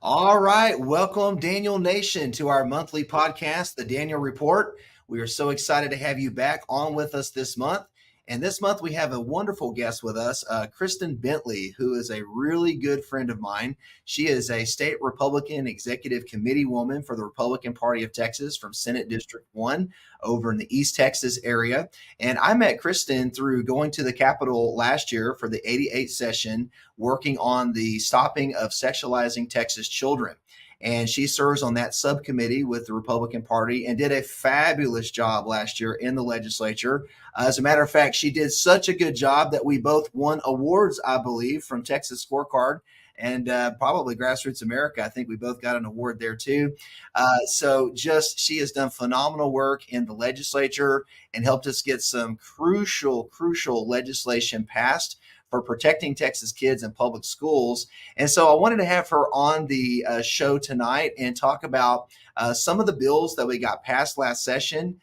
All right. Welcome, Daniel Nation, to our monthly podcast, The Daniel Report. We are so excited to have you back on with us this month. And this month, we have a wonderful guest with us, Christin Bentley, who is a really good friend of mine. She is a state Republican executive committee woman for the Republican Party of Texas from Senate District 1 over in the East Texas area. And I met Christin through going to the Capitol last year for the 88th session, working on the stopping of sexualizing Texas children. And she serves on that subcommittee with the Republican Party and did a fabulous job last year in the legislature. As a matter of fact, she did such a good job that we both won awards, I believe, from Texas Scorecard and probably Grassroots America. I think we both got an award there too. She has done phenomenal work in the legislature and helped us get some crucial legislation passed for protecting Texas kids in public schools. And so I wanted to have her on the show tonight and talk about some of the bills that we got passed last session,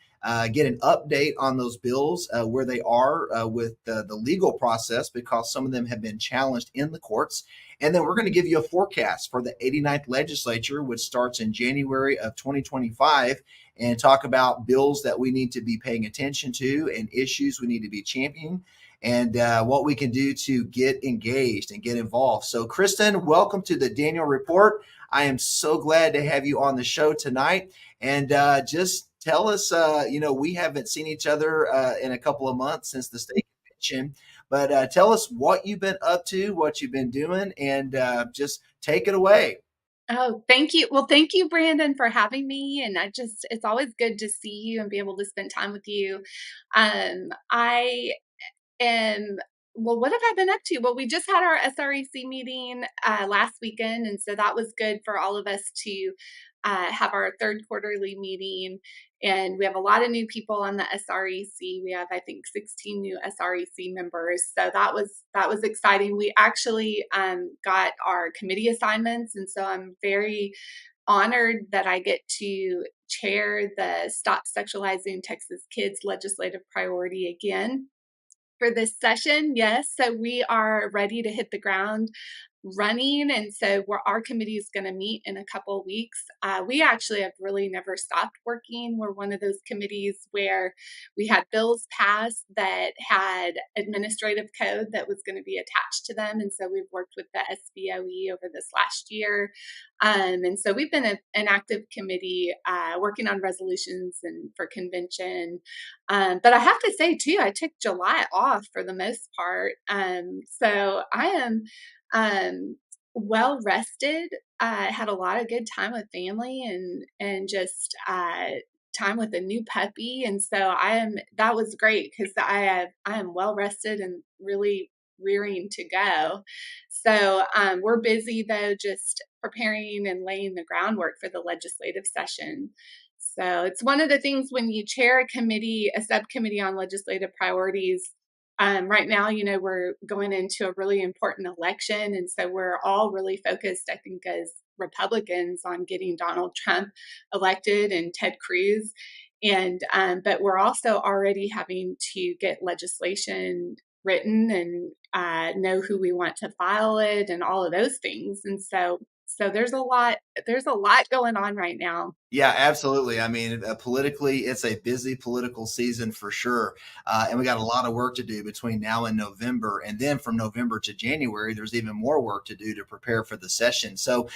get an update on those bills, where they are with the legal process, because some of them have been challenged in the courts. And then we're going to give you a forecast for the 89th legislature, which starts in January of 2025, and talk about bills that we need to be paying attention to and issues we need to be championing, and what we can do to get engaged and get involved. So, Christin, welcome to the Daniel Report. I am so glad to have you on the show tonight. And just tell us, we haven't seen each other in a couple of months since the state convention, but tell us what you've been up to, what you've been doing, and just take it away. Oh, thank you. Well, thank you, Brandon, for having me. And it's always good to see you and be able to spend time with you. I am, well, what have I been up to? Well, we just had our SREC meeting last weekend. And so that was good for all of us to have our third quarterly meeting. And we have a lot of new people on the SREC. We have, I think, 16 new SREC members. So that was exciting. We actually got our committee assignments. And so I'm very honored that I get to chair the Stop Sexualizing Texas Kids legislative priority again for this session. Yes, so we are ready to hit the ground running. And so our committee is going to meet in a couple of weeks. We actually have really never stopped working. We're one of those committees where we had bills passed that had administrative code that was going to be attached to them. And so we've worked with the SBOE over this last year. And so we've been an active committee working on resolutions and for convention. But I have to say, too, I took July off for the most part. So I am well rested. I had a lot of good time with family and just time with a new puppy. And so that was great because I am well rested and really rearing to go. So we're busy though, just preparing and laying the groundwork for the legislative session. So it's one of the things when you chair a subcommittee on legislative priorities. Right now, we're going into a really important election. And so we're all really focused, I think, as Republicans on getting Donald Trump elected and Ted Cruz. But we're also already having to get legislation written and know who we want to file it and all of those things. And so there's a lot going on right now. Yeah, absolutely. I mean, politically, it's a busy political season for sure. And we got a lot of work to do between now and November. And then from November to January, there's even more work to do to prepare for the session. So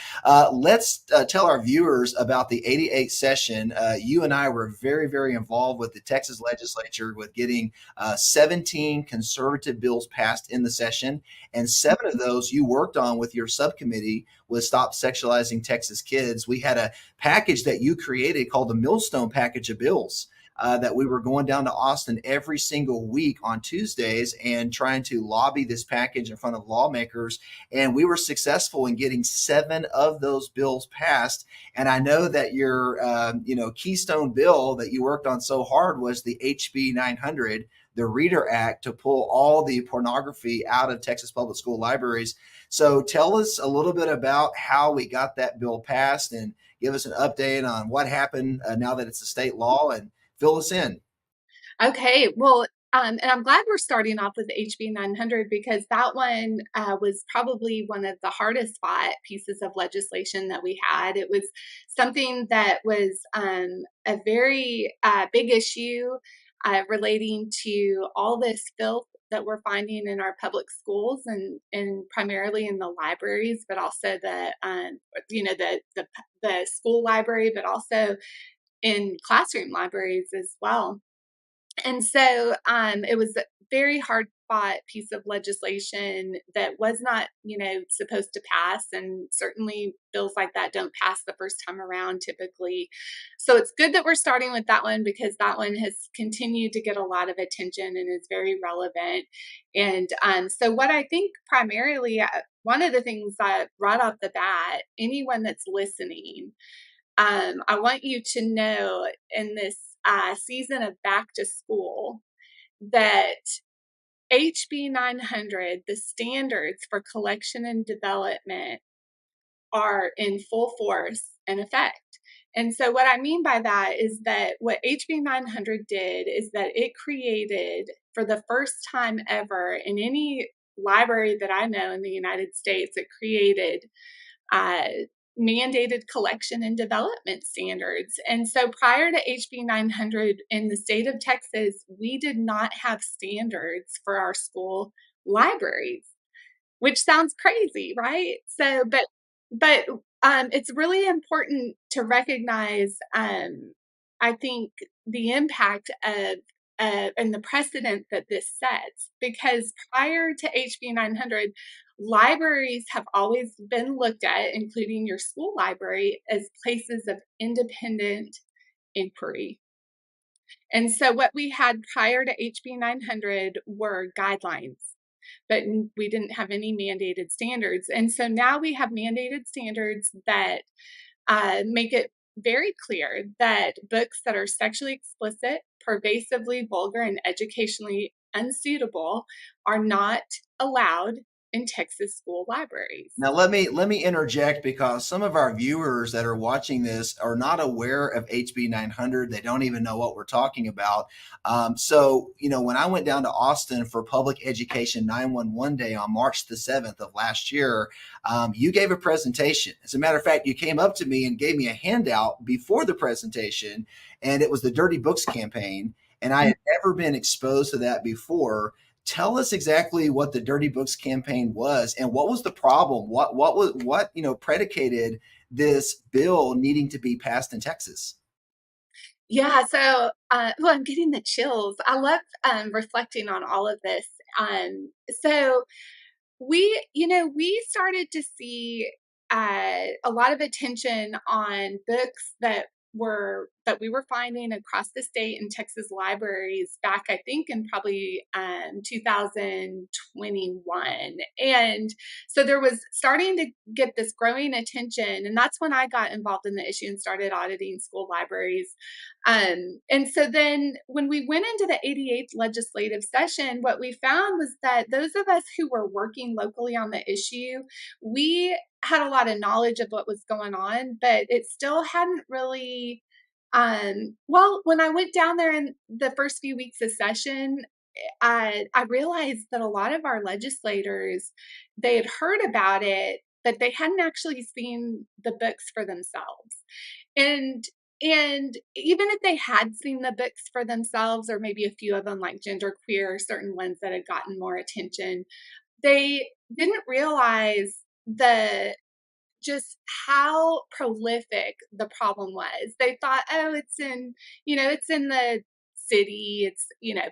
let's tell our viewers about the 88th session. You and I were very involved with the Texas legislature with getting 17 conservative bills passed in the session. And 7 of those you worked on with your subcommittee with Stop Sexualizing Texas Kids. We had a package that you created called the Millstone Package of Bills, that we were going down to Austin every single week on Tuesdays and trying to lobby this package in front of lawmakers. And we were successful in getting 7 of those bills passed. And I know that your keystone bill that you worked on so hard was the HB 900, the Reader Act, to pull all the pornography out of Texas public school libraries. So tell us a little bit about how we got that bill passed and give us an update on what happened now that it's a state law, and fill us in. Okay, well, And I'm glad we're starting off with HB 900 because that one was probably one of the hardest fought pieces of legislation that we had. It was something that was a very big issue relating to all this filth that we're finding in our public schools and primarily in the libraries, but also the school library, but also in classroom libraries as well. And so it was a very hard fought piece of legislation that was not, supposed to pass. And certainly bills like that don't pass the first time around typically. So it's good that we're starting with that one because that one has continued to get a lot of attention and is very relevant. And so what I think primarily, one of the things right off the bat, anyone that's listening, I want you to know in this season of back to school that HB 900, the standards for collection and development, are in full force and effect. And so, what I mean by that is that what HB 900 did is that it created, for the first time ever in any library that I know in the United States, it created uh, mandated collection and development standards. And so prior to HB 900 in the state of Texas, we did not have standards for our school libraries, which sounds crazy, right? So, but it's really important to recognize, I think, the impact of and the precedent that this sets, because prior to HB 900, libraries have always been looked at, including your school library, as places of independent inquiry. And so what we had prior to HB 900 were guidelines, but we didn't have any mandated standards. And so now we have mandated standards that make it very clear that books that are sexually explicit, pervasively vulgar, and educationally unsuitable are not allowed in Texas school libraries. Now let me interject because some of our viewers that are watching this are not aware of HB 900. They don't even know what we're talking about. So when I went down to Austin for Public Education 911 Day on March the 7th of last year, you gave a presentation. As a matter of fact, you came up to me and gave me a handout before the presentation, and it was the Dirty Books campaign. And I had never been exposed to that before. Tell us exactly what the Dirty Books campaign was and what was the problem? What predicated this bill needing to be passed in Texas? Yeah, so well, I'm getting the chills. I love reflecting on all of this. So we started to see a lot of attention on books that we were finding across the state in Texas libraries back, I think, in probably 2021. And so there was starting to get this growing attention. And that's when I got involved in the issue and started auditing school libraries. And so then when we went into the 88th legislative session, what we found was that those of us who were working locally on the issue, we had a lot of knowledge of what was going on, but it still hadn't really, well, when I went down there in the first few weeks of session, I realized that a lot of our legislators, they had heard about it, but they hadn't actually seen the books for themselves. And and even if they had seen the books for themselves, or maybe a few of them like genderqueer, certain ones that had gotten more attention, they didn't realize the just how prolific the problem was. They thought, oh, it's in the city,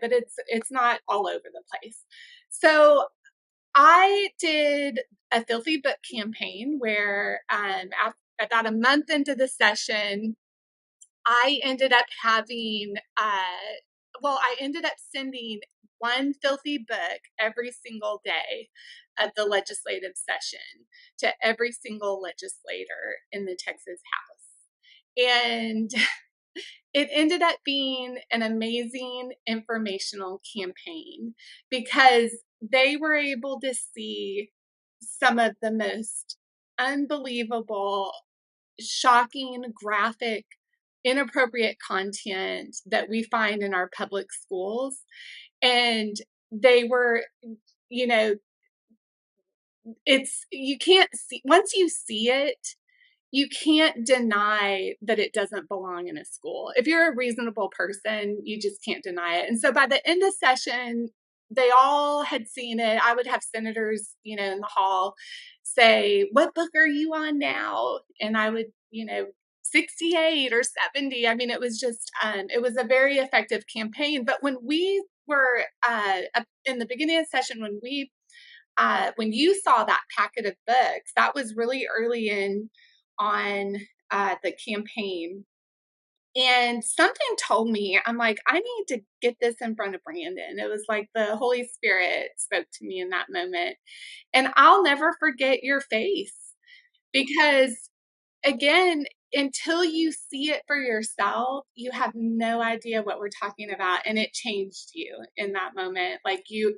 but it's not all over the place. So I did a filthy book campaign where about a month into the session, I ended up I ended up sending one filthy book every single day of the legislative session to every single legislator in the Texas House. And it ended up being an amazing informational campaign because they were able to see some of the most unbelievable, shocking, graphic, inappropriate content that we find in our public schools. And they were, you know, you can't see, once you see it, you can't deny that it doesn't belong in a school. If you're a reasonable person, you just can't deny it. And so by the end of session, they all had seen it. I would have senators, in the hall say, "What book are you on now?" And I would, 68 or 70. I mean, it was just, it was a very effective campaign. But when we were in the beginning of the session, when you saw that packet of books, that was really early in on the campaign. And something told me, I'm like, I need to get this in front of Brandon. It was like the Holy Spirit spoke to me in that moment. And I'll never forget your face because, again, until you see it for yourself, you have no idea what we're talking about. And it changed you in that moment. Like you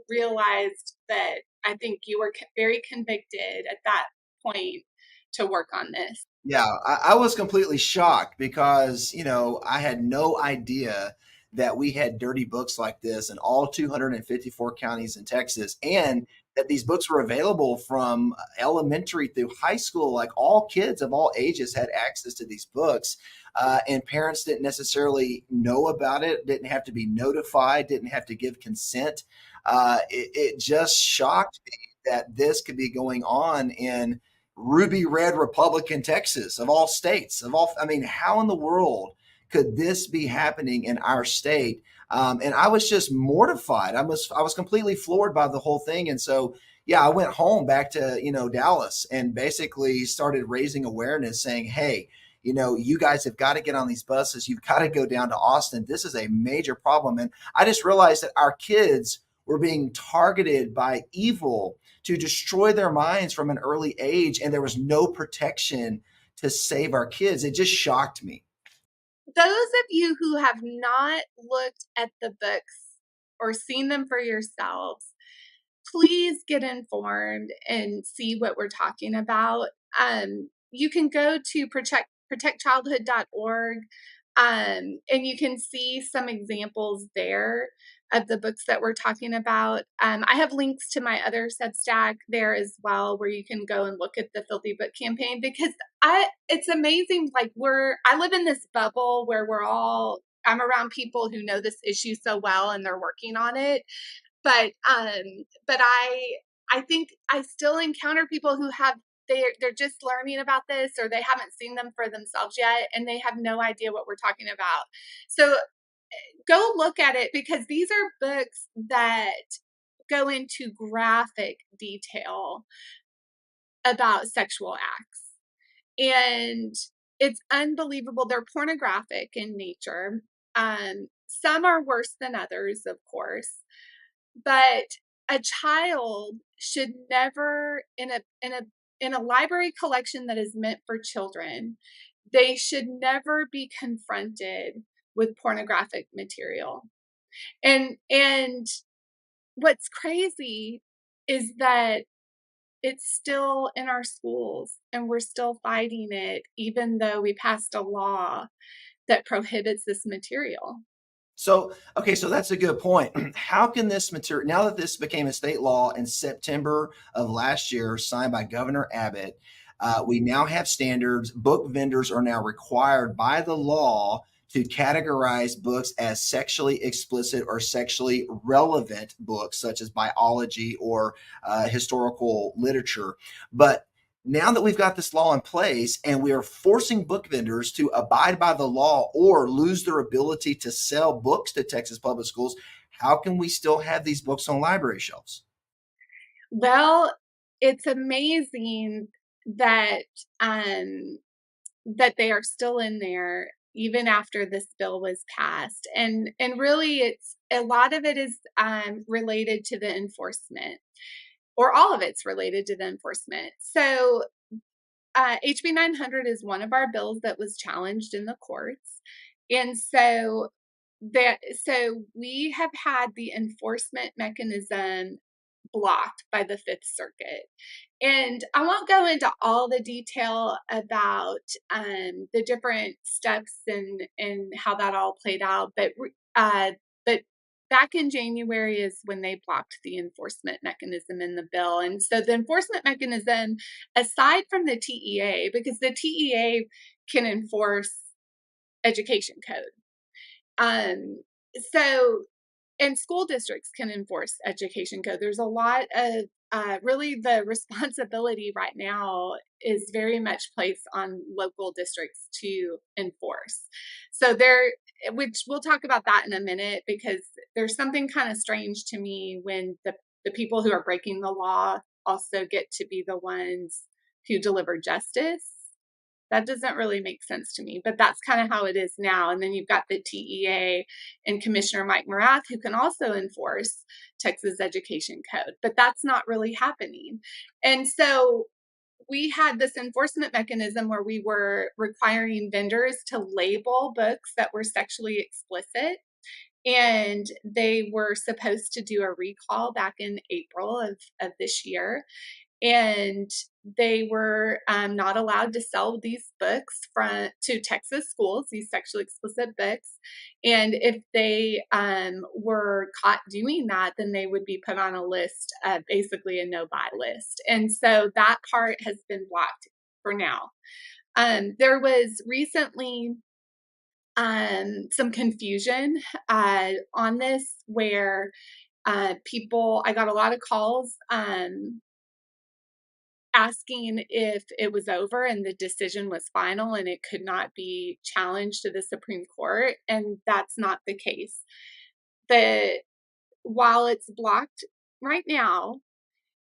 realized that I think you were very convicted at that point to work on this. Yeah, I was completely shocked because, I had no idea that we had dirty books like this in all 254 counties in Texas, and that these books were available from elementary through high school. Like all kids of all ages had access to these books, and parents didn't necessarily know about it, didn't have to be notified, didn't have to give consent. It just shocked me that this could be going on in ruby red Republican Texas of all states of all. I mean, how in the world could this be happening in our state? And I was just mortified. I was completely floored by the whole thing. And so, yeah, I went home back to, Dallas and basically started raising awareness saying, hey, you guys have got to get on these buses. You've got to go down to Austin. This is a major problem. And I just realized that our kids were being targeted by evil to destroy their minds from an early age, and there was no protection to save our kids. It just shocked me. Those of you who have not looked at the books or seen them for yourselves, please get informed and see what we're talking about. You can go to protectchildhood.org, and you can see some examples there of the books that we're talking about. I have links to my other Substack there as well, where you can go and look at the Filthy Book campaign, because it's amazing. Like I live in this bubble where I'm around people who know this issue so well and they're working on it. But I think I still encounter people who they're just learning about this, or they haven't seen them for themselves yet, and they have no idea what we're talking about. So go look at it, because these are books that go into graphic detail about sexual acts. And it's unbelievable. They're pornographic in nature. Some are worse than others, of course, but a child should never, in a library collection that is meant for children, they should never be confronted with pornographic material. And what's crazy is that it's still in our schools and we're still fighting it, even though we passed a law that prohibits this material. So, okay, so that's a good point. How can this material, now that this became a state law in September of last year, signed by Governor Abbott, we now have standards. Book vendors are now required by the law to categorize books as sexually explicit or sexually relevant books, such as biology or historical literature. But now that we've got this law in place and we are forcing book vendors to abide by the law or lose their ability to sell books to Texas public schools, how can we still have these books on library shelves? Well, it's amazing that that they are still in there even after this bill was passed. And really, it's a lot of it is related to the enforcement, or all of it's related to the enforcement. So HB 900 is one of our bills that was challenged in the courts. And so we have had the enforcement mechanism blocked by the Fifth Circuit. And I won't go into all the detail about the different steps and how that all played out, but back in January is when they blocked the enforcement mechanism in the bill. And so the enforcement mechanism, aside from the TEA, because the TEA can enforce education code. So, and school districts can enforce education code. There's a lot of really the responsibility right now is very much placed on local districts to enforce. So there, which we'll talk about that in a minute, because there's something kind of strange to me when the people who are breaking the law also get to be the ones who deliver justice. That doesn't really make sense to me, but that's kind of how it is now. And then you've got the TEA and Commissioner Mike Morath, who can also enforce Texas Education Code, but that's not really happening. And so we had this enforcement mechanism where we were requiring vendors to label books that were sexually explicit. And they were supposed to do a recall back in April of this year. And they were not allowed to sell these books to Texas schools, these sexually explicit books. And if they were caught doing that, then they would be put on a list, basically a no-buy list. And so that part has been blocked for now. There was recently some confusion on this where I got a lot of calls asking if it was over and the decision was final and it could not be challenged to the Supreme Court. And that's not the case. While it's blocked right now,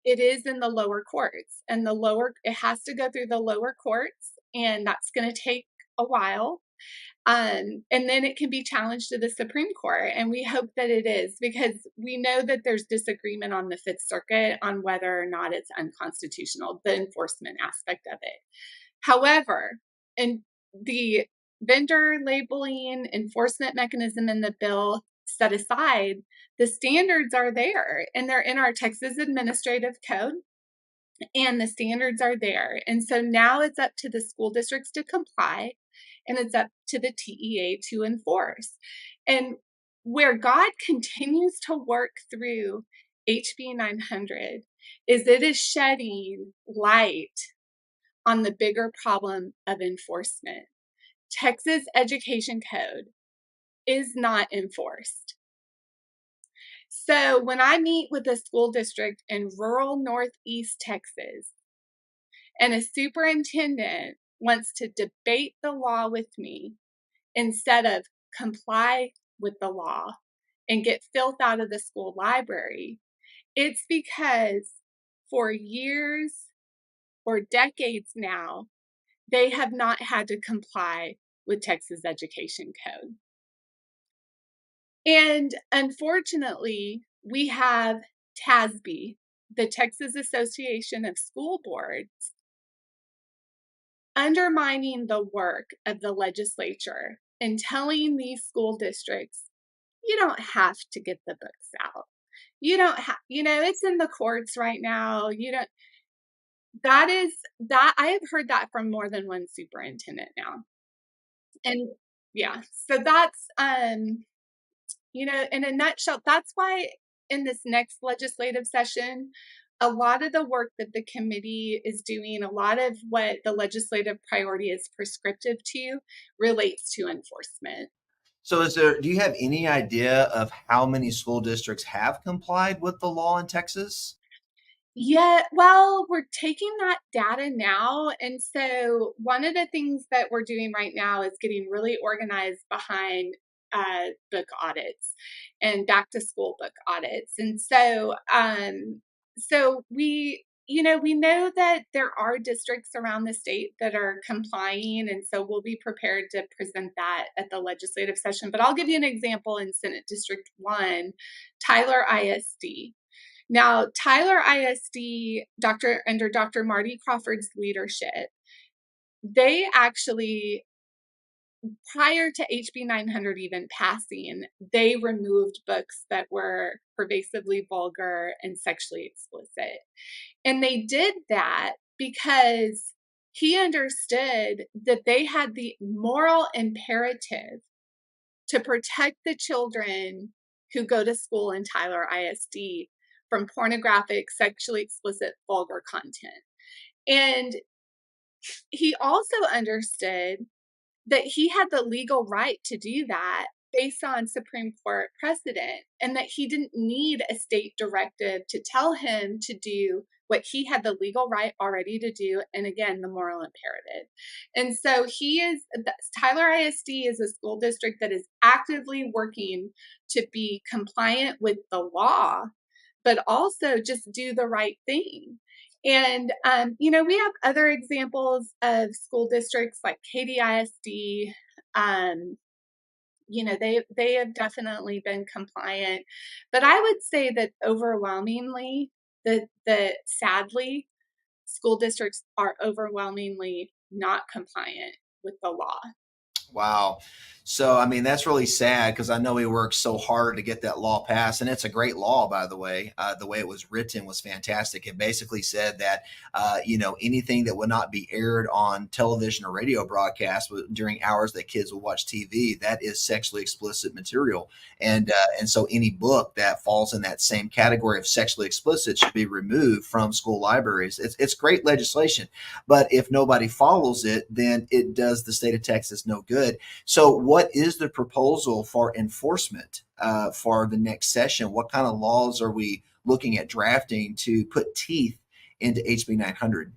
it is in the lower courts, and it has to go through the lower courts, and that's going to take a while. And then it can be challenged to the Supreme Court. And we hope that it is, because we know that there's disagreement on the Fifth Circuit on whether or not it's unconstitutional, the enforcement aspect of it. However, in the vendor labeling enforcement mechanism in the bill set aside, the standards are there, and they're in our Texas Administrative Code. And the standards are there. And so now it's up to the school districts to comply, and it's up to the TEA to enforce. And where God continues to work through HB 900 is it is shedding light on the bigger problem of enforcement. Texas Education Code is not enforced. So when I meet with a school district in rural Northeast Texas, and a superintendent wants to debate the law with me instead of comply with the law and get filth out of the school library, it's because for years or decades now, they have not had to comply with Texas Education Code. And unfortunately, we have TASB, the Texas Association of School Boards, undermining the work of the legislature and telling these school districts, you don't have to get the books out. You don't have, it's in the courts right now. I have heard that from more than one superintendent now. And yeah, so that's, in a nutshell, that's why in this next legislative session, a lot of the work that the committee is doing, a lot of what the legislative priority is prescriptive to, relates to enforcement. So do you have any idea of how many school districts have complied with the law in Texas? Yeah, well, we're taking that data now. And so one of the things that we're doing right now is getting really organized behind book audits and back to school book audits. And so, we know that there are districts around the state that are complying. And so we'll be prepared to present that at the legislative session. But I'll give you an example in Senate District 1, Tyler ISD. Now, Tyler ISD, under Dr. Marty Crawford's leadership, they actually, prior to HB 900 even passing, they removed books that were pervasively vulgar and sexually explicit. And they did that because he understood that they had the moral imperative to protect the children who go to school in Tyler ISD from pornographic, sexually explicit, vulgar content. And he also understood that he had the legal right to do that based on Supreme Court precedent, and that he didn't need a state directive to tell him to do what he had the legal right already to do, and again, the moral imperative. And so Tyler ISD is a school district that is actively working to be compliant with the law, but also just do the right thing. And, we have other examples of school districts like KDISD. They have definitely been compliant, but I would say that overwhelmingly, that sadly, school districts are overwhelmingly not compliant with the law. Wow. So, I mean, that's really sad because I know he worked so hard to get that law passed. And it's a great law, by the way. The way it was written was fantastic. It basically said that, anything that would not be aired on television or radio broadcast during hours that kids will watch TV, that is sexually explicit material. And so any book that falls in that same category of sexually explicit should be removed from school libraries. It's great legislation. But if nobody follows it, then it does the state of Texas no good. So what is the proposal for enforcement for the next session? What kind of laws are we looking at drafting to put teeth into HB 900?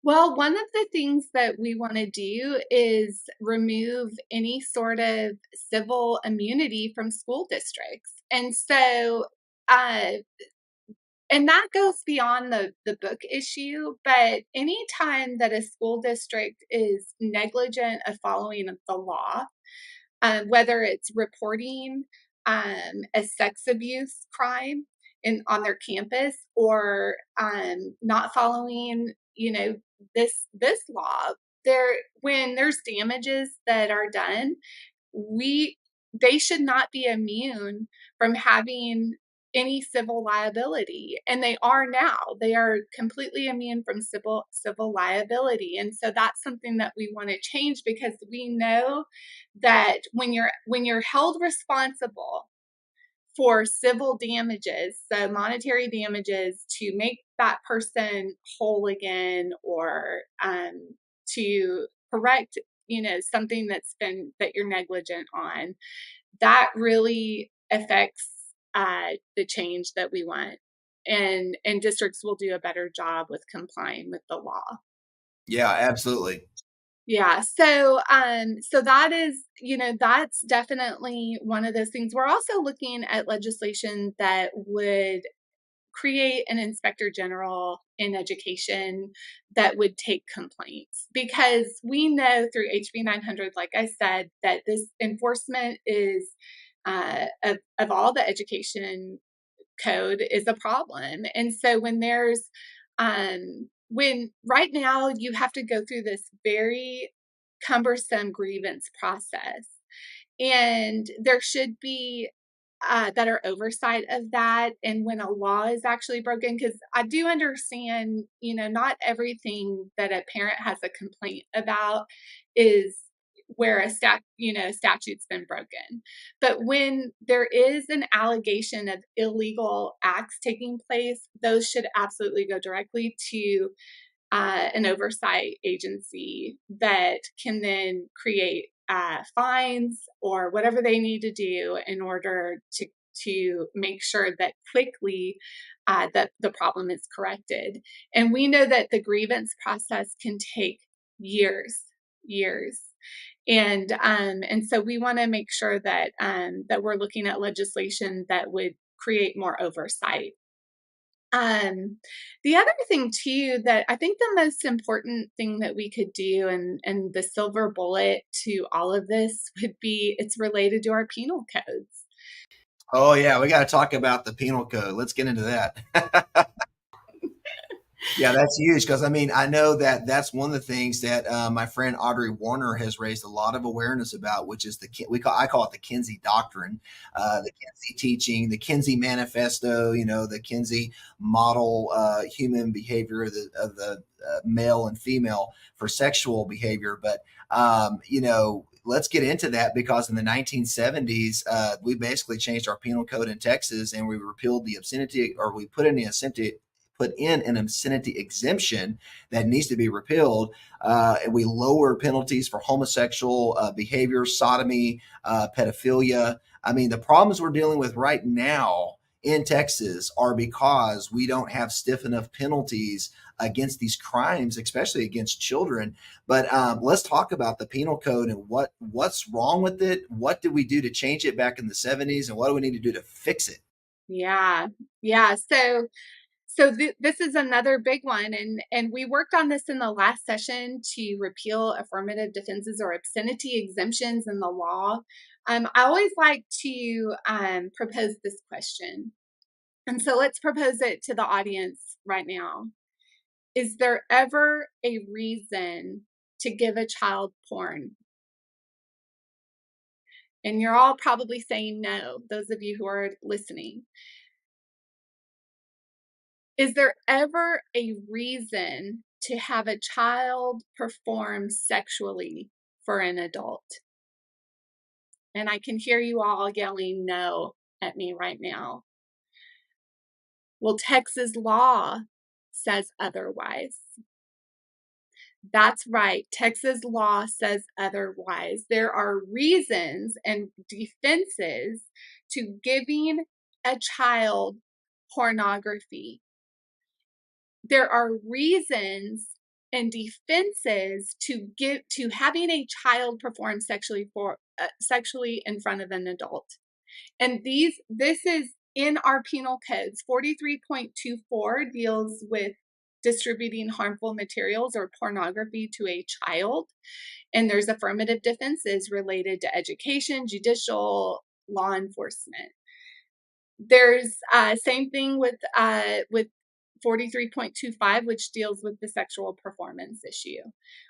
Well, one of the things that we want to do is remove any sort of civil immunity from school districts. And so, and that goes beyond the book issue, but anytime that a school district is negligent of following the law, whether it's reporting a sex abuse crime on their campus, or not following, this law, when there's damages that are done, they should not be immune from having any civil liability, and they are now. They are completely immune from civil liability. And so that's something that we want to change, because we know that when you're held responsible for civil damages, so monetary damages, to make that person whole again, or to correct something that you're negligent on, that really affects the change that we want, and districts will do a better job with complying with the law. Yeah, absolutely. Yeah. So that is, that's definitely one of those things. We're also looking at legislation that would create an inspector general in education that would take complaints, because we know through HB 900, like I said, that this enforcement is of all the education code is a problem. And so when right now you have to go through this very cumbersome grievance process, and there should be better oversight of that. And when a law is actually broken, because I do understand, not everything that a parent has a complaint about is where a statute's been broken. But when there is an allegation of illegal acts taking place, those should absolutely go directly to an oversight agency that can then create fines or whatever they need to do in order to make sure that quickly that the problem is corrected. And we know that the grievance process can take years. And so we want to make sure that we're looking at legislation that would create more oversight. The other thing too, that I think the most important thing that we could do, and the silver bullet to all of this, would be, it's related to our penal codes. Oh yeah, we got to talk about the penal code. Let's get into that. Yeah, that's huge, because I mean, I know that that's one of the things that my friend Audrey Warner has raised a lot of awareness about, which is I call it the Kenzie Doctrine, the Kenzie teaching, the Kenzie Manifesto, the Kenzie model human behavior of the male and female for sexual behavior. But let's get into that, because in the 1970s, we basically changed our penal code in Texas, and we repealed the obscenity, or we put in an obscenity exemption that needs to be repealed. And we lowered penalties for homosexual behavior, sodomy, pedophilia. I mean, the problems we're dealing with right now in Texas are because we don't have stiff enough penalties against these crimes, especially against children. But let's talk about the penal code and what's wrong with it. What did we do to change it back in the 70s, and what do we need to do to fix it? Yeah. Yeah. This is another big one, and we worked on this in the last session to repeal affirmative defenses or obscenity exemptions in the law. I always like to propose this question, and so let's propose it to the audience right now. Is there ever a reason to give a child porn? And you're all probably saying no, those of you who are listening. Is there ever a reason to have a child perform sexually for an adult? And I can hear you all yelling no at me right now. Well, Texas law says otherwise. That's right. Texas law says otherwise. There are reasons and defenses to giving a child pornography. There are reasons and defenses to having a child perform sexually in front of an adult. And this is in our penal codes. 43.24 deals with distributing harmful materials or pornography to a child. And there's affirmative defenses related to education, judicial, law enforcement. There's same thing with 43.25, which deals with the sexual performance issue.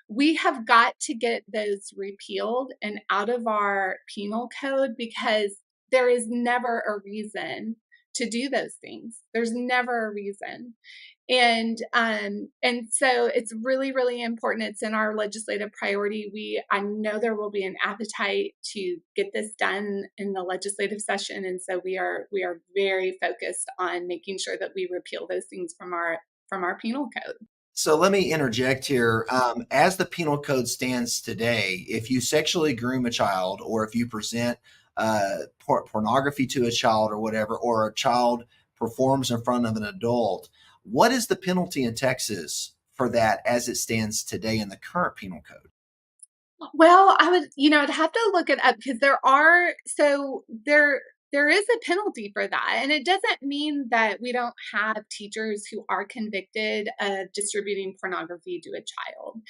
We have got to get those repealed and out of our penal code, because there is never a reason to do those things. There's never a reason. And so it's really, really important. It's in our legislative priority. I know there will be an appetite to get this done in the legislative session, and so we are very focused on making sure that we repeal those things from our penal code. So let me interject here. As the penal code stands today, if you sexually groom a child, or if you present pornography to a child or whatever, or a child performs in front of an adult, what is the penalty in Texas for that as it stands today in the current penal code? Well, I'd have to look it up, because there is a penalty for that. And it doesn't mean that we don't have teachers who are convicted of distributing pornography to a child.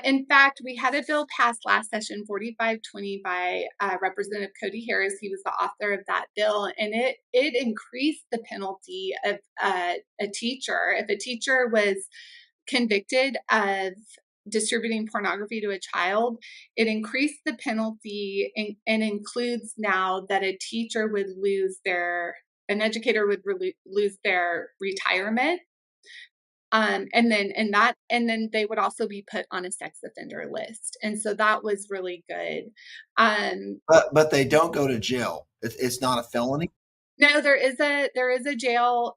In fact, we had a bill passed last session, 4520, by Representative Cody Harris. He was the author of that bill, and it increased the penalty of a teacher. If a teacher was convicted of distributing pornography to a child, it increased the penalty and includes now that an educator would lose their retirement. And then they would also be put on a sex offender list. And so that was really good. But they don't go to jail. It's not a felony. No, there is a jail,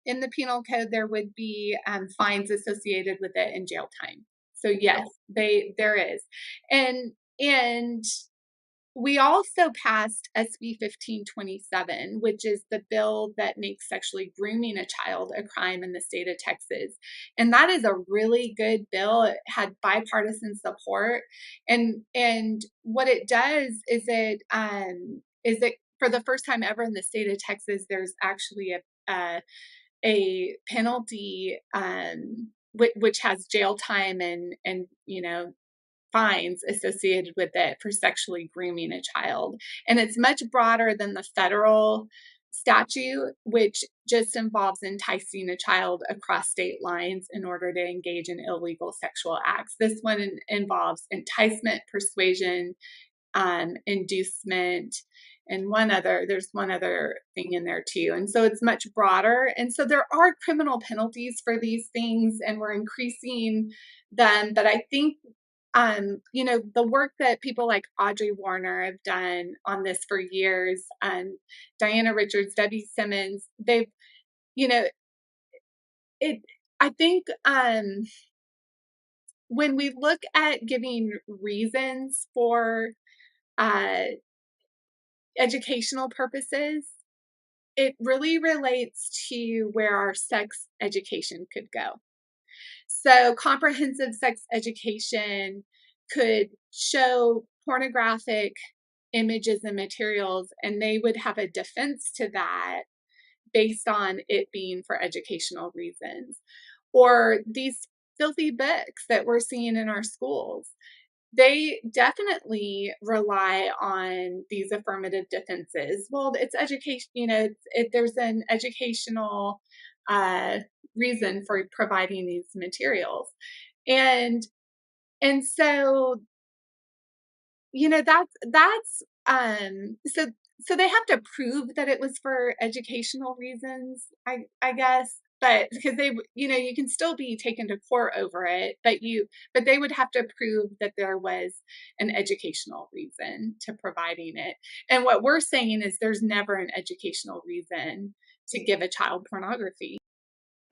in the penal code, there would be fines associated with it and jail time. So yes, there is. And we also passed SB 1527, which is the bill that makes sexually grooming a child a crime in the state of Texas. And that is a really good bill. It had bipartisan support. And what it does is it for the first time ever in the state of Texas, there's actually a penalty which has jail time and fines associated with it for sexually grooming a child. And it's much broader than the federal statute, which just involves enticing a child across state lines in order to engage in illegal sexual acts. This one involves enticement, persuasion, inducement, and there's one other thing in there too. And so it's much broader. And so there are criminal penalties for these things, and we're increasing them. But I think the work that people like Audrey Warner have done on this for years, Diana Richards, Debbie Simmons, they've, I think when we look at giving reasons for educational purposes, it really relates to where our sex education could go. So comprehensive sex education could show pornographic images and materials, and they would have a defense to that based on it being for educational reasons. Or these filthy books that we're seeing in our schools, they definitely rely on these affirmative defenses. Well, it's education, there's an educational reason for providing these materials. And so, that's so they have to prove that it was for educational reasons, I guess. But because you can still be taken to court over it, but they would have to prove that there was an educational reason to providing it. And what we're saying is there's never an educational reason to give a child pornography.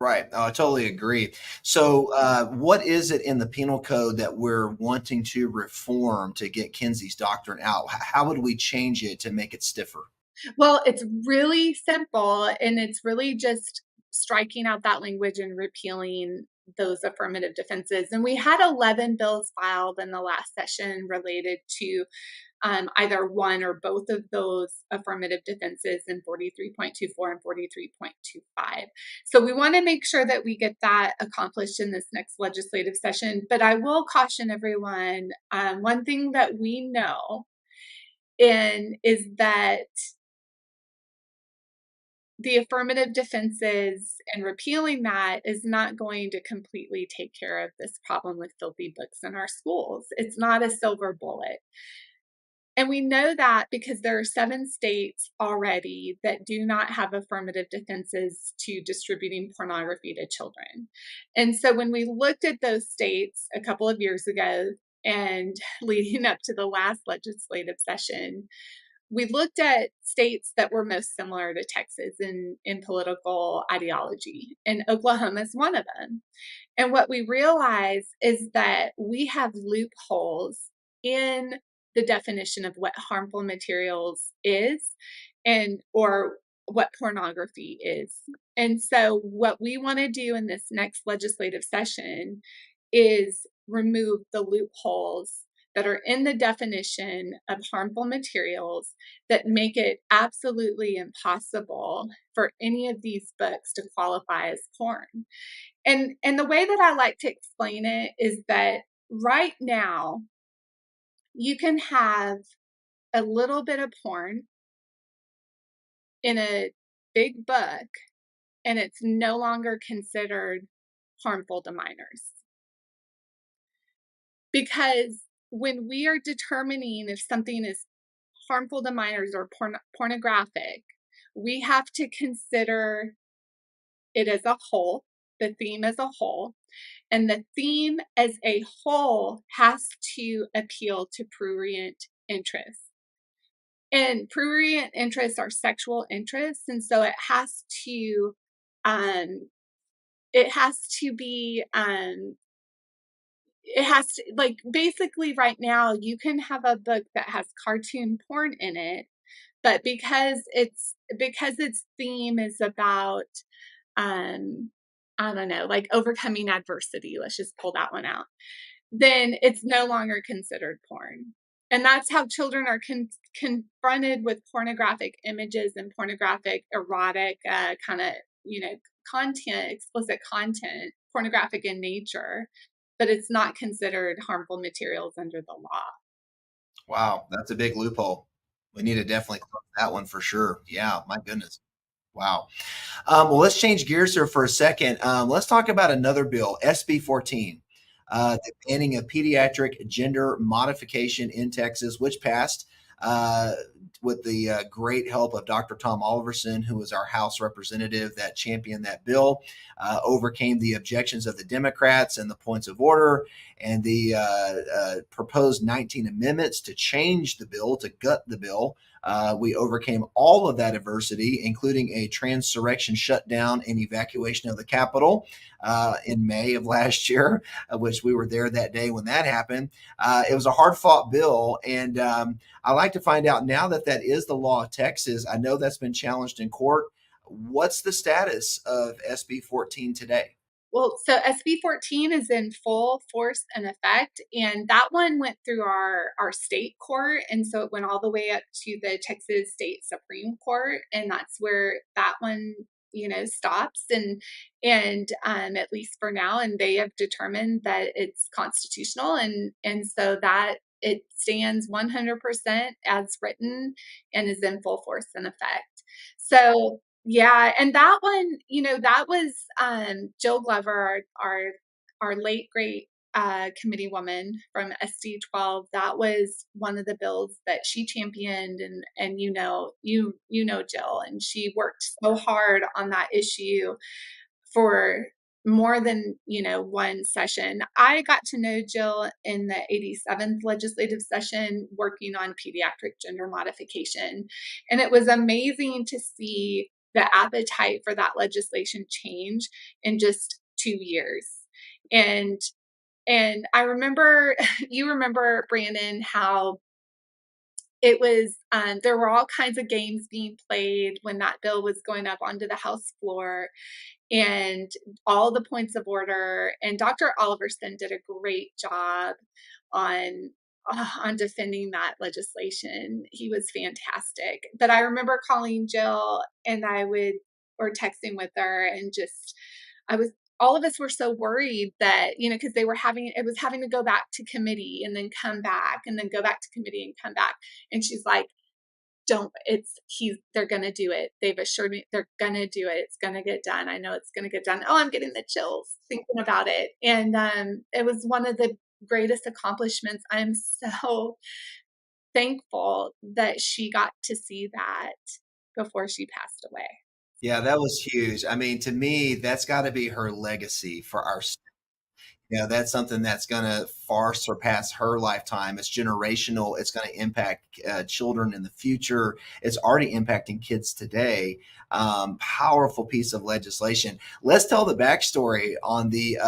Right. I totally agree. So, what is it in the penal code that we're wanting to reform to get Kenzie's doctrine out? How would we change it to make it stiffer? Well, it's really simple, and it's really just striking out that language and repealing those affirmative defenses. And we had 11 bills filed in the last session related to either one or both of those affirmative defenses in 43.24 and 43.25. So we want to make sure that we get that accomplished in this next legislative session. But I will caution everyone, one thing that we know is that the affirmative defenses and repealing that is not going to completely take care of this problem with filthy books in our schools. It's not a silver bullet. And we know that because there are 7 states already that do not have affirmative defenses to distributing pornography to children. And so when we looked at those states a couple of years ago and leading up to the last legislative session, we looked at states that were most similar to Texas in political ideology, and Oklahoma is one of them. And what we realize is that we have loopholes in the definition of what harmful materials is or what pornography is. And so what we want to do in this next legislative session is remove the loopholes that are in the definition of harmful materials that make it absolutely impossible for any of these books to qualify as porn. And the way that I like to explain it is that right now, you can have a little bit of porn in a big book, and it's no longer considered harmful to minors. Because when we are determining if something is harmful to minors or pornographic, we have to consider it as a whole, the theme as a whole. And the theme as a whole has to appeal to prurient interests. And prurient interests are sexual interests. And so it has to be, it has to, like, basically right now you can have a book that has cartoon porn in it, but because its theme is about, I don't know, like overcoming adversity, let's just pull that one out, then it's no longer considered porn. And that's how children are confronted with pornographic images and pornographic, erotic kind of, content, explicit content, pornographic in nature, but it's not considered harmful materials under the law. Wow, that's a big loophole. We need to definitely close that one for sure. Yeah, my goodness. Wow. Well, let's change gears here for a second. Let's talk about another bill, SB 14, the banning of pediatric gender modification in Texas, which passed. with the great help of Dr. Tom Oliverson, who was our House representative that championed that bill, overcame the objections of the Democrats and the points of order and the proposed 19 amendments to change the bill, to gut the bill. We overcame all of that adversity, including a transurrection shutdown and evacuation of the Capitol in May of last year, which we were there that day when that happened. It was a hard fought bill. And I like to find out now that that is the law of Texas. I know that's been challenged in court. What's the status of SB 14 today? Well, so SB 14 is in full force and effect, and that one went through our state court, and so it went all the way up to the Texas State Supreme Court, and that's where that one, stops, and at least for now, and they have determined that it's constitutional, and so that it stands 100% as written and is in full force and effect. So yeah, and that one, that was Jill Glover, our late great committeewoman from SD 12. That was one of the bills that she championed, and Jill, and she worked so hard on that issue for more than one session. I got to know Jill in the 87th legislative session working on pediatric gender modification, and it was amazing to see the appetite for that legislation change in just 2 years. And I remember, you remember, Brandon, how it was, there were all kinds of games being played when that bill was going up onto the House floor, and all the points of order. And Dr. Oliverson did a great job on defending that legislation. He was fantastic. But I remember calling Jill, and or texting with her, and all of us were so worried that, because it was having to go back to committee and then come back and then go back to committee and come back. And she's like, they're going to do it. They've assured me they're going to do it. It's going to get done. I know it's going to get done. Oh, I'm getting the chills thinking about it. And it was one of the greatest accomplishments. I'm so thankful that she got to see that before she passed away. Yeah, that was huge. I mean, to me, that's got to be her legacy for our state. That's something that's going to far surpass her lifetime. It's generational. It's going to impact children in the future. It's already impacting kids today. Powerful piece of legislation. Let's tell the backstory on the,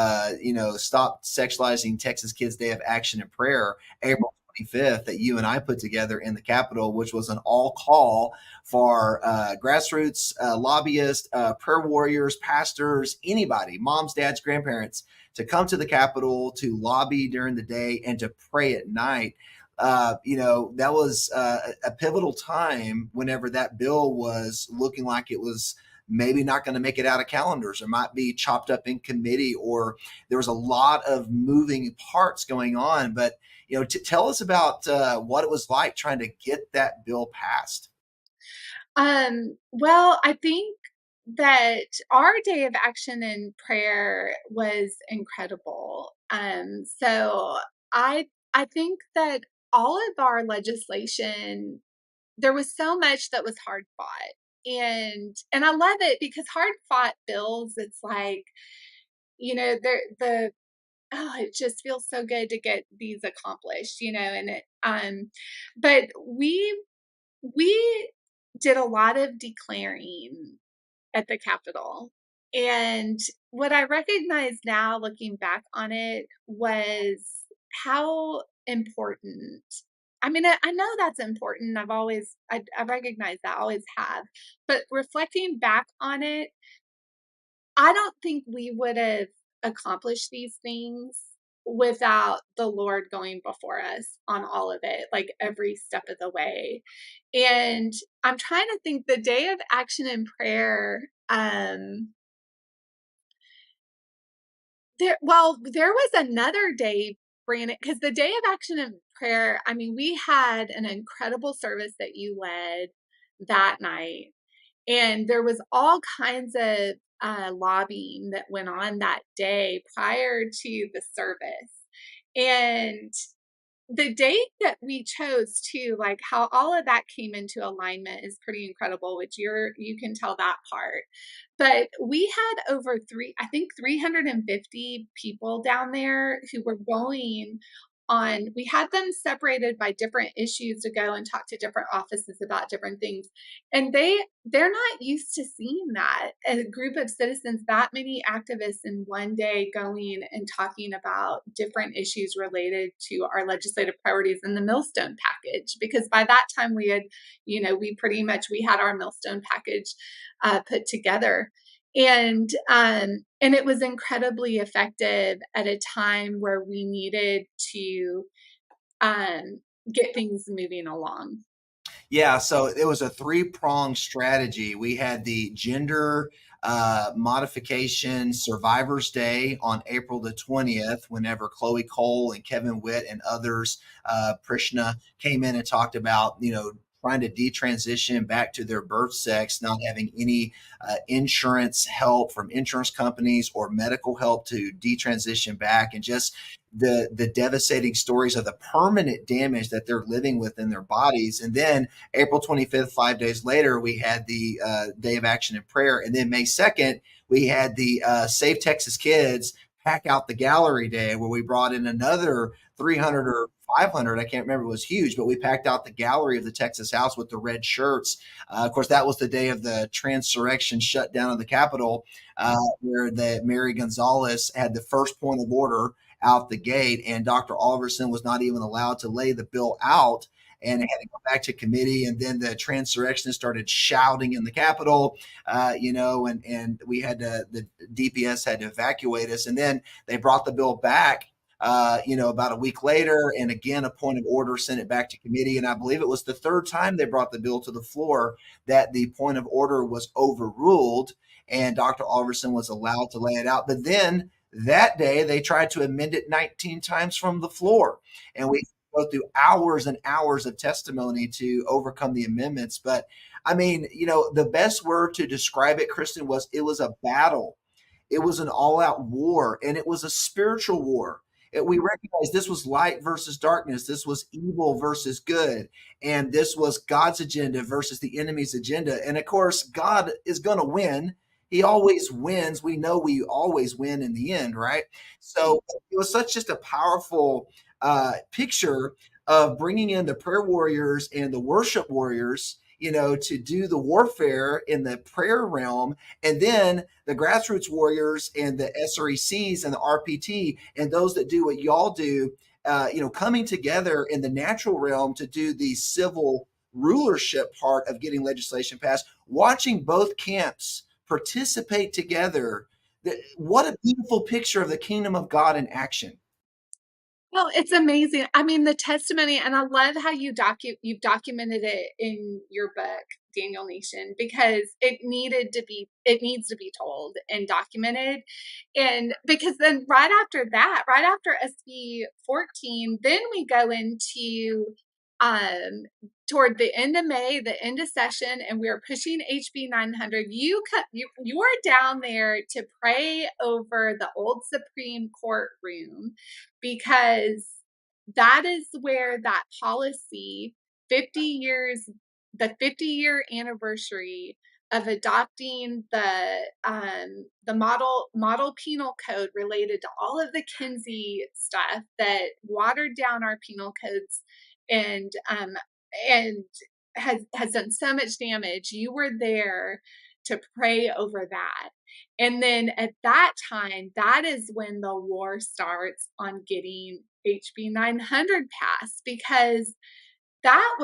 Stop Sexualizing Texas Kids Day of Action and Prayer, April 25th, that you and I put together in the Capitol, which was an all call for grassroots lobbyists, prayer warriors, pastors, anybody, moms, dads, grandparents, to come to the Capitol to lobby during the day and to pray at night. That was a pivotal time whenever that bill was looking like it was maybe not going to make it out of calendars, or might be chopped up in committee, or there was a lot of moving parts going on. But, tell us about what it was like trying to get that bill passed. Well, I think that our day of action and prayer was incredible. So I think that all of our legislation, there was so much that was hard fought. And I love it, because hard fought bills, it's like, it just feels so good to get these accomplished, and but we did a lot of declaring at the Capitol. And what I recognize now, looking back on it, was how important. I mean, I know that's important. I recognize that, always have. But reflecting back on it, I don't think we would have accomplished these things without the Lord going before us on all of it, like every step of the way. And I'm trying to think, the day of action and prayer, there was another day, Brandon, because the day of action and prayer, I mean, we had an incredible service that you led that night, and there was all kinds of lobbying that went on that day prior to the service. And the date that we chose too, like how all of that came into alignment is pretty incredible, which you can tell that part. But we had over I think 350 people down there who were going on. We had them separated by different issues to go and talk to different offices about different things. And they're not used to seeing that, a group of citizens, that many activists in one day going and talking about different issues related to our legislative priorities in the millstone package. Because by that time we had, we had our millstone package put together. And it was incredibly effective at a time where we needed to get things moving along. Yeah, so it was a three-pronged strategy. We had the gender modification survivors day on April the 20th, whenever Chloe Cole and Kevin Witt and others, Prishna, came in and talked about, trying to detransition back to their birth sex, not having any insurance help from insurance companies or medical help to detransition back, and just the devastating stories of the permanent damage that they're living with in their bodies. And then April 25th, 5 days later, we had the Day of Action and Prayer. And then May 2nd, we had the Save Texas Kids Pack Out the Gallery Day, where we brought in another 300 or 500. I can't remember. It was huge, but we packed out the gallery of the Texas House with the red shirts. Of course, that was the day of the transurrection shutdown of the Capitol, where the Mary Gonzalez had the first point of order out the gate, and Dr. Alverson was not even allowed to lay the bill out, and it had to go back to committee. And then the transurrectionists started shouting in the Capitol, and we had the DPS had to evacuate us. And then they brought the bill back, about a week later, and again, a point of order sent it back to committee. And I believe it was the third time they brought the bill to the floor that the point of order was overruled, and Dr. Alverson was allowed to lay it out. But then that day, they tried to amend it 19 times from the floor, and we go through hours and hours of testimony to overcome the amendments. But I mean, the best word to describe it, Kristen, was it was a battle. It was an all-out war, and it was a spiritual war. We recognized this was light versus darkness. This was evil versus good. And this was God's agenda versus the enemy's agenda. And of course, God is going to win. He always wins. We know we always win in the end, right? So it was such just a powerful picture of bringing in the prayer warriors and the worship warriors, to do the warfare in the prayer realm, and then the grassroots warriors and the SRECs and the RPT and those that do what y'all do, coming together in the natural realm to do the civil rulership part of getting legislation passed, watching both camps participate together. What a beautiful picture of the kingdom of God in action. Well, it's amazing. I mean, the testimony, and I love how you've documented it in your book, Daniel Nation, because it needs to be told and documented. And because then right after that, right after SB 14, then we go into um toward the end of May, the end of session, and we are pushing HB 900. You are down there to pray over the old Supreme Court room, because that is where that policy, 50 years, the 50-year anniversary of adopting the model penal code related to all of the Kenzie stuff that watered down our penal codes and has done so much damage. You were there to pray over that. And then at that time, that is when the war starts on getting HB 900 passed, because that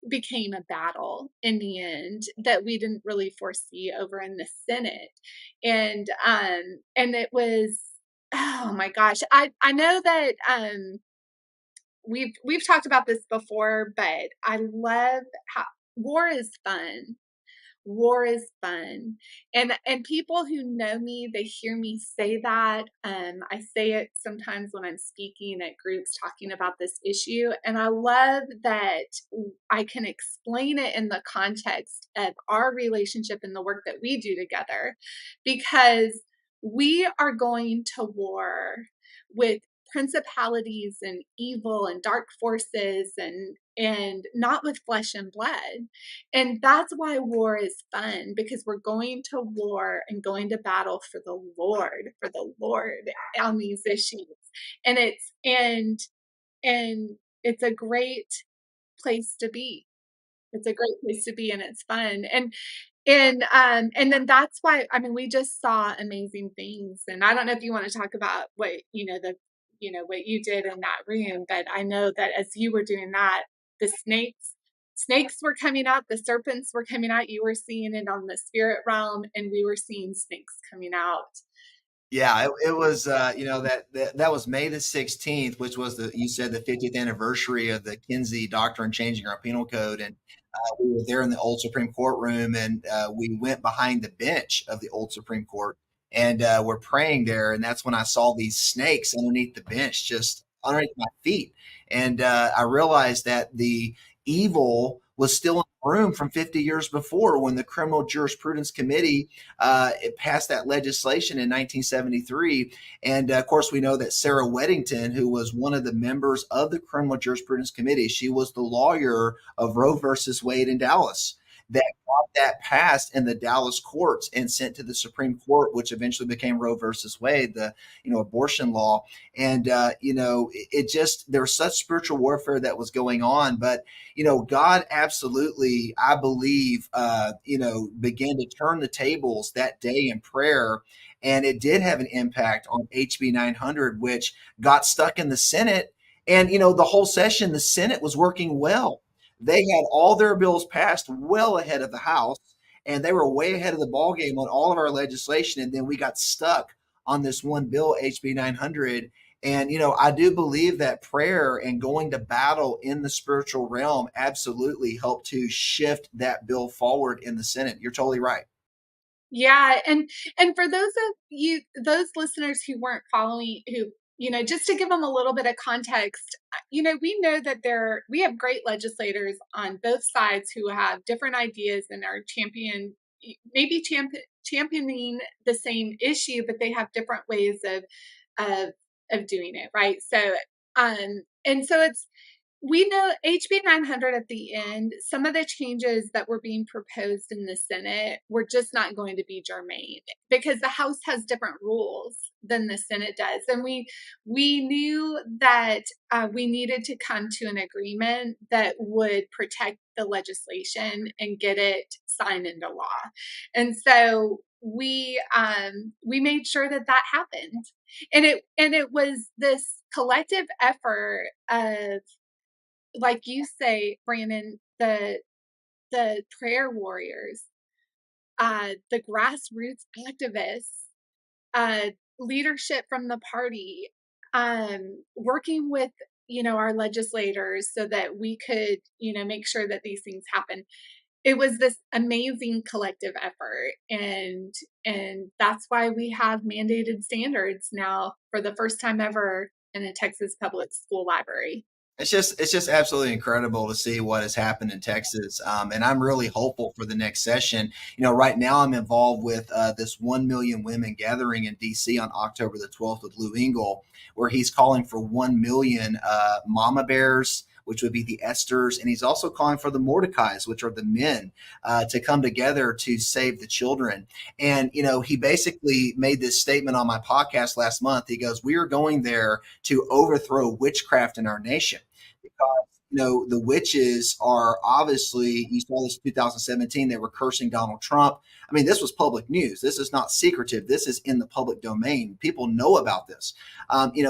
became a battle in the end that we didn't really foresee over in the Senate. And it was, oh my gosh, I know that we've talked about this before, but I love how war is fun. War is fun. And people who know me, they hear me say that. I say it sometimes when I'm speaking at groups talking about this issue. And I love that I can explain it in the context of our relationship and the work that we do together, because we are going to war with principalities and evil and dark forces, and not with flesh and blood. And that's why war is fun, because we're going to war and going to battle for the Lord on these issues. And it's a great place to be. It's a great place to be, and it's fun. And then that's why, I mean, we just saw amazing things. And I don't know if you want to talk about what, what you did in that room, but I know that as you were doing that, the snakes were coming out, the serpents were coming out. You were seeing it on the spirit realm, and we were seeing snakes coming out. Yeah, it was, that was May the 16th, which was you said the 50th anniversary of the Kenzie Doctrine changing our penal code. And we were there in the old Supreme Court room, and we went behind the bench of the old Supreme Court, and we're praying there. And that's when I saw these snakes underneath the bench, just underneath my feet. And I realized that the evil was still in the room from 50 years before, when the Criminal Jurisprudence Committee it passed that legislation in 1973. And of course, we know that Sarah Weddington, who was one of the members of the Criminal Jurisprudence Committee, she was the lawyer of Roe versus Wade in Dallas, that got that passed in the Dallas courts and sent to the Supreme Court, which eventually became Roe versus Wade, the abortion law. And it just, there was such spiritual warfare that was going on. But God absolutely, I believe, began to turn the tables that day in prayer. And it did have an impact on HB 900, which got stuck in the Senate. And the whole session, the Senate was working well. They had all their bills passed well ahead of the House, and they were way ahead of the ball game on all of our legislation. And then we got stuck on this one bill, HB 900. And I do believe that prayer and going to battle in the spiritual realm absolutely helped to shift that bill forward in the Senate. You're totally right. Yeah, and for those listeners who weren't following, who just to give them a little bit of context, we know that we have great legislators on both sides who have different ideas and are championing the same issue, but they have different ways of doing it, right? So, and so we know HB 900 at the end, some of the changes that were being proposed in the Senate were just not going to be germane, because the House has different rules than the Senate does. And we knew that we needed to come to an agreement that would protect the legislation and get it signed into law. And so we made sure that happened. And it was this collective effort of, like you say, Brandon, the prayer warriors, the grassroots activists, leadership from the party, working with our legislators so that we could make sure that these things happen. It was this amazing collective effort, and that's why we have mandated standards now for the first time ever in a Texas public school library. It's just absolutely incredible to see what has happened in Texas, and I'm really hopeful for the next session. Right now I'm involved with this 1 million women gathering in D.C. on October the 12th with Lou Engle, where he's calling for 1 million mama bears, which would be the Esthers, and he's also calling for the Mordecais, which are the men, to come together to save the children. And he basically made this statement on my podcast last month. He goes, "We are going there to overthrow witchcraft in our nation." Because the witches are obviously, you saw this in 2017, they were cursing Donald Trump. I mean, this was public news. This is not secretive. This is in the public domain. People know about this.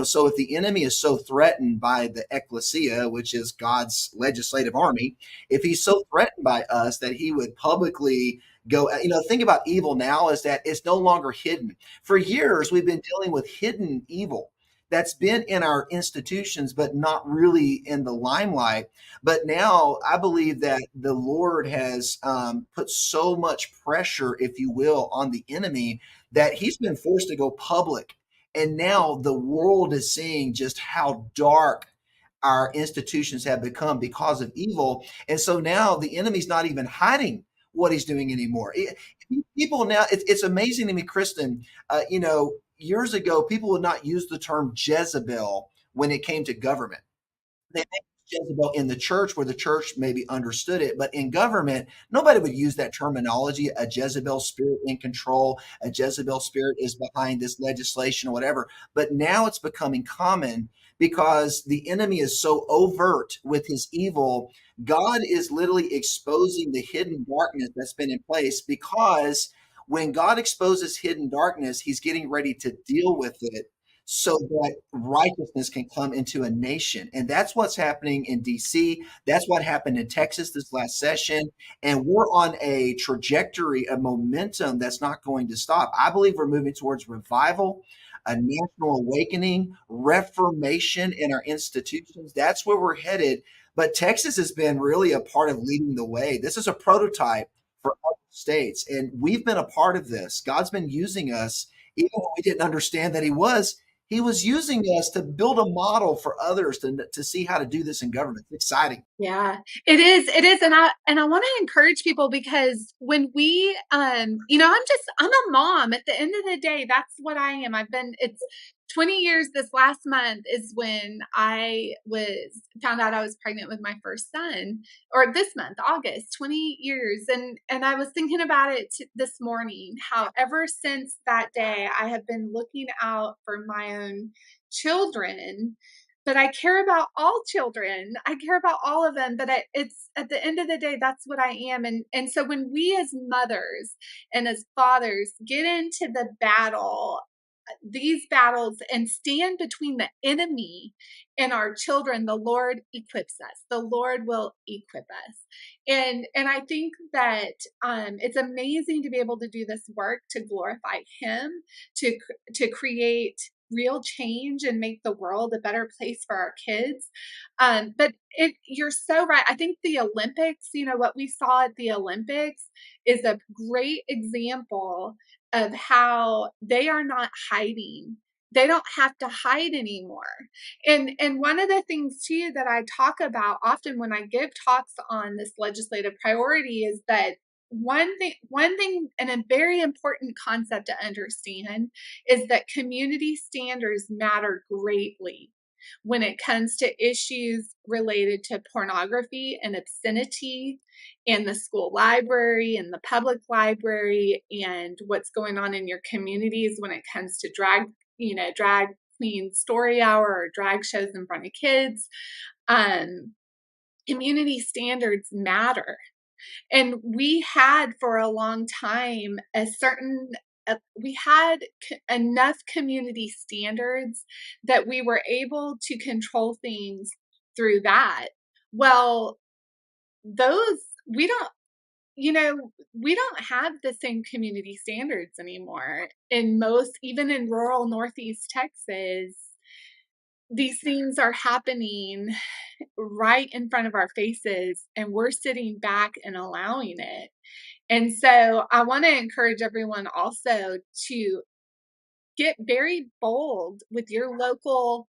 So if the enemy is so threatened by the ecclesia, which is God's legislative army, if he's so threatened by us that he would publicly go, think about evil now is that it's no longer hidden. For years, we've been dealing with hidden evil that's been in our institutions, but not really in the limelight. But now I believe that the Lord has put so much pressure, if you will, on the enemy that he's been forced to go public. And now the world is seeing just how dark our institutions have become because of evil. And so now the enemy's not even hiding what he's doing anymore. People now, it's amazing to me, Kristen, years ago, people would not use the term Jezebel when it came to government. They make Jezebel in the church where the church maybe understood it, but in government, nobody would use that terminology, a Jezebel spirit in control, a Jezebel spirit is behind this legislation or whatever. But now it's becoming common because the enemy is so overt with his evil. God is literally exposing the hidden darkness that's been in place, because when God exposes hidden darkness, he's getting ready to deal with it so that righteousness can come into a nation. And that's what's happening in DC. That's what happened in Texas this last session. And we're on a trajectory, a momentum that's not going to stop. I believe we're moving towards revival, a national awakening, reformation in our institutions. That's where we're headed. But Texas has been really a part of leading the way. This is a prototype for other states. And we've been a part of this. God's been using us, even when we didn't understand that he was using us to build a model for others to see how to do this in government. It's exciting. Yeah, it is. It is. And I want to encourage people, because when we, I'm a mom at the end of the day. That's what I am. It's 20 years. This last month is when I found out I was pregnant with my first son, or this month, August, 20 years. And I was thinking about it this morning, how ever since that day, I have been looking out for my own children. But I care about all children. I care about all of them. But it's at the end of the day, that's what I am. And so when we as mothers and as fathers get into these battles, and stand between the enemy and our children, the Lord equips us. The Lord will equip us. And I think that it's amazing to be able to do this work to glorify Him, to create real change and make the world a better place for our kids. But you're so right. I think the Olympics, what we saw at the Olympics is a great example of how they are not hiding. They don't have to hide anymore. And one of the things too that I talk about often when I give talks on this legislative priority is that one thing and a very important concept to understand is that community standards matter greatly when it comes to issues related to pornography and obscenity in the school library and the public library, and what's going on in your communities when it comes to drag queen story hour or drag shows in front of kids. Community standards matter. And we had for a long time we had enough community standards that we were able to control things through that. Well, those we don't we don't have the same community standards anymore. Even in rural Northeast Texas, these things are happening right in front of our faces, and we're sitting back and allowing it. And so I want to encourage everyone also to get very bold with your local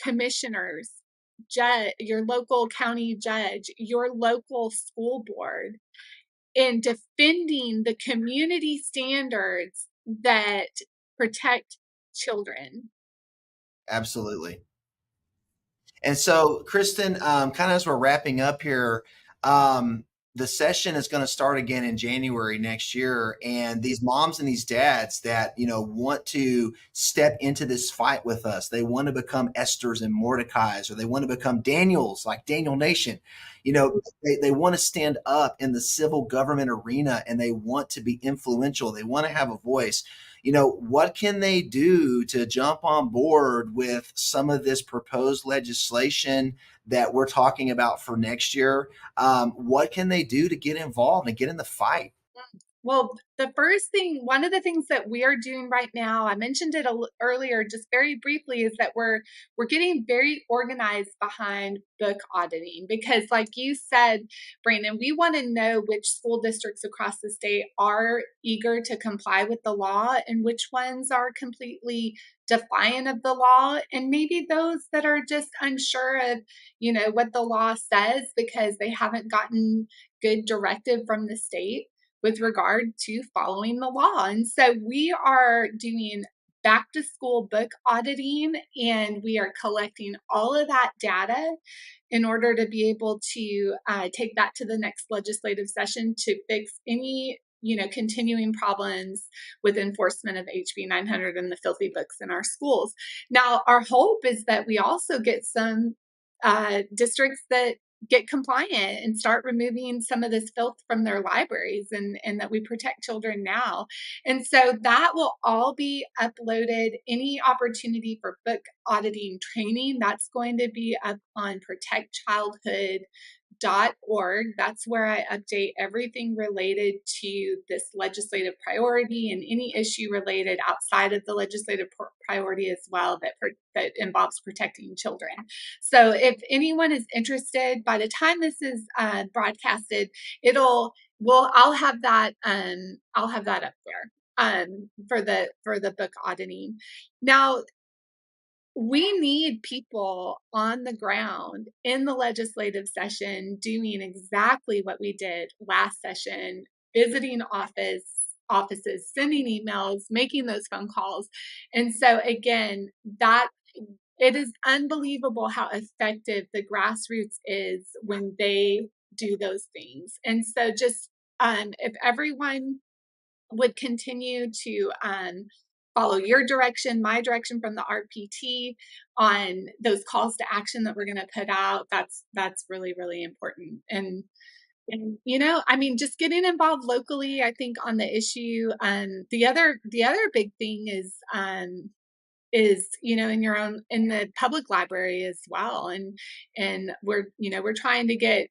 commissioners, your local county judge, your local school board, in defending the community standards that protect children. Absolutely. And so, Kristen, kind of as we're wrapping up here, um, the session is going to start again in January next year. And these moms and these dads that, want to step into this fight with us, they want to become Esther's and Mordecai's, or they want to become Daniel's, like Daniel Nation. They want to stand up in the civil government arena, and they want to be influential. They want to have a voice. What can they do to jump on board with some of this proposed legislation that we're talking about for next year? What can they do to get involved and get in the fight? Well, one of the things that we are doing right now, I mentioned it earlier, just very briefly, is that we're getting very organized behind book auditing, because, like you said, Brandon, we want to know which school districts across the state are eager to comply with the law and which ones are completely defiant of the law, and maybe those that are just unsure of, what the law says because they haven't gotten good directive from the state with regard to following the law. And so we are doing back to school book auditing, and we are collecting all of that data in order to be able to take that to the next legislative session to fix any continuing problems with enforcement of HB 900 and the filthy books in our schools. Now, our hope is that we also get some districts that get compliant and start removing some of this filth from their libraries, and that we protect children now. And so that will all be uploaded. Any opportunity for book auditing training, that's going to be up on protectchildhood.org. That's where I update everything related to this legislative priority and any issue related outside of the legislative priority as well that involves protecting children. So if anyone is interested, by the time this is broadcasted, I'll have that up there for the book auditing. Now, we need people on the ground in the legislative session doing exactly what we did last session, visiting offices, sending emails, making those phone calls. And so again, it is unbelievable how effective the grassroots is when they do those things. And so just if everyone would continue to follow your direction, my direction from the RPT on those calls to action that we're going to put out, that's really, really important. And just getting involved locally, I think, on the issue. The other big thing is in the public library as well, and we're trying to get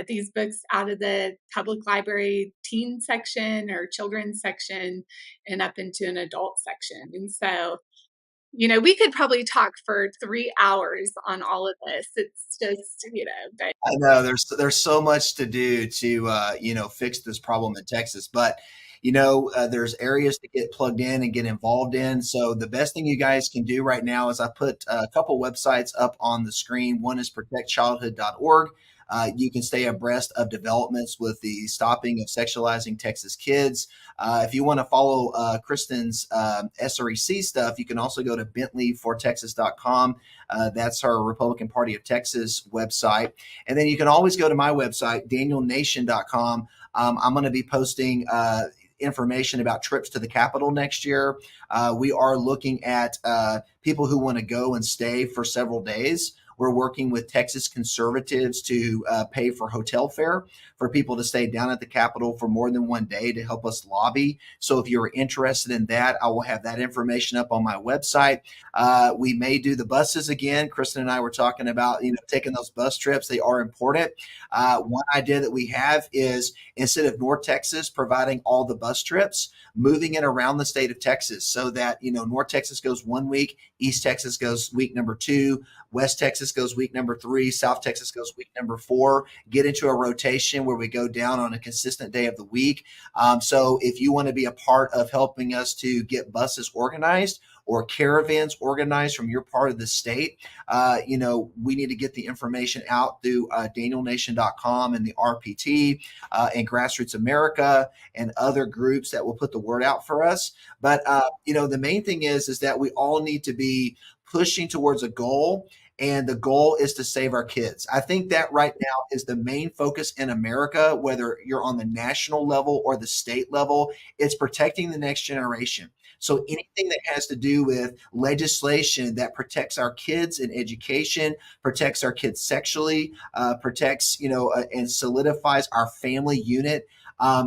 these books out of the public library teen section or children's section and up into an adult section. And so we could probably talk for 3 hours on all of this. It's just but I know there's so much to do to fix this problem in Texas, but there's areas to get plugged in and get involved in. So the best thing you guys can do right now is I put a couple websites up on the screen. One is protectchildhood.org. You can stay abreast of developments with the stopping of sexualizing Texas kids. If you want to follow Kristin's SREC stuff, you can also go to bentleyfortexas.com. That's our Republican Party of Texas website. And then you can always go to my website, danielnation.com. I'm going to be posting information about trips to the Capitol next year. We are looking at people who want to go and stay for several days. We're working with Texas conservatives to pay for hotel fare for people to stay down at the Capitol for more than one day to help us lobby. So if you're interested in that, I will have that information up on my website. We may do the buses again. Kristin and I were talking about, taking those bus trips. They are important. One idea that we have is, instead of North Texas providing all the bus trips, moving it around the state of Texas so that, North Texas goes 1 week, East Texas goes week number 2, West Texas goes week number 3, South Texas goes week number 4, get into a rotation where we go down on a consistent day of the week. So if you want to be a part of helping us to get buses organized or caravans organized from your part of the state, we need to get the information out through danielnation.com and the RPT and Grassroots America and other groups that will put the word out for us. But, the main thing is that we all need to be pushing towards a goal, and the goal is to save our kids. I think that right now is the main focus in America, whether you're on the national level or the state level. It's protecting the next generation. So anything that has to do with legislation that protects our kids in education, protects our kids sexually, protects, and solidifies our family unit,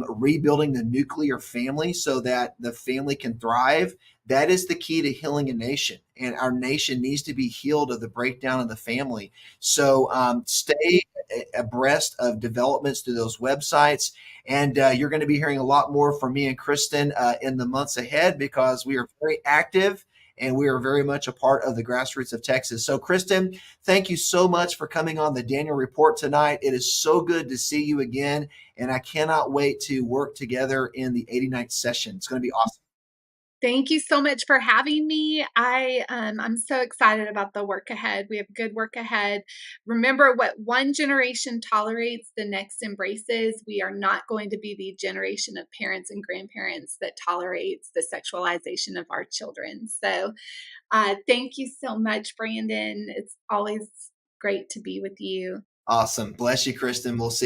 rebuilding the nuclear family so that the family can thrive. That is the key to healing a nation. And our nation needs to be healed of the breakdown of the family. So stay abreast of developments through those websites. And you're going to be hearing a lot more from me and Kristin in the months ahead, because we are very active and we are very much a part of the grassroots of Texas. So Kristin, thank you so much for coming on the Daniel Report tonight. It is so good to see you again. And I cannot wait to work together in the 89th session. It's going to be awesome. Thank you so much for having me. I'm so excited about the work ahead. We have good work ahead. Remember, what one generation tolerates, the next embraces. We are not going to be the generation of parents and grandparents that tolerates the sexualization of our children. So thank you so much, Brandon. It's always great to be with you. Awesome. Bless you, Christin. We'll see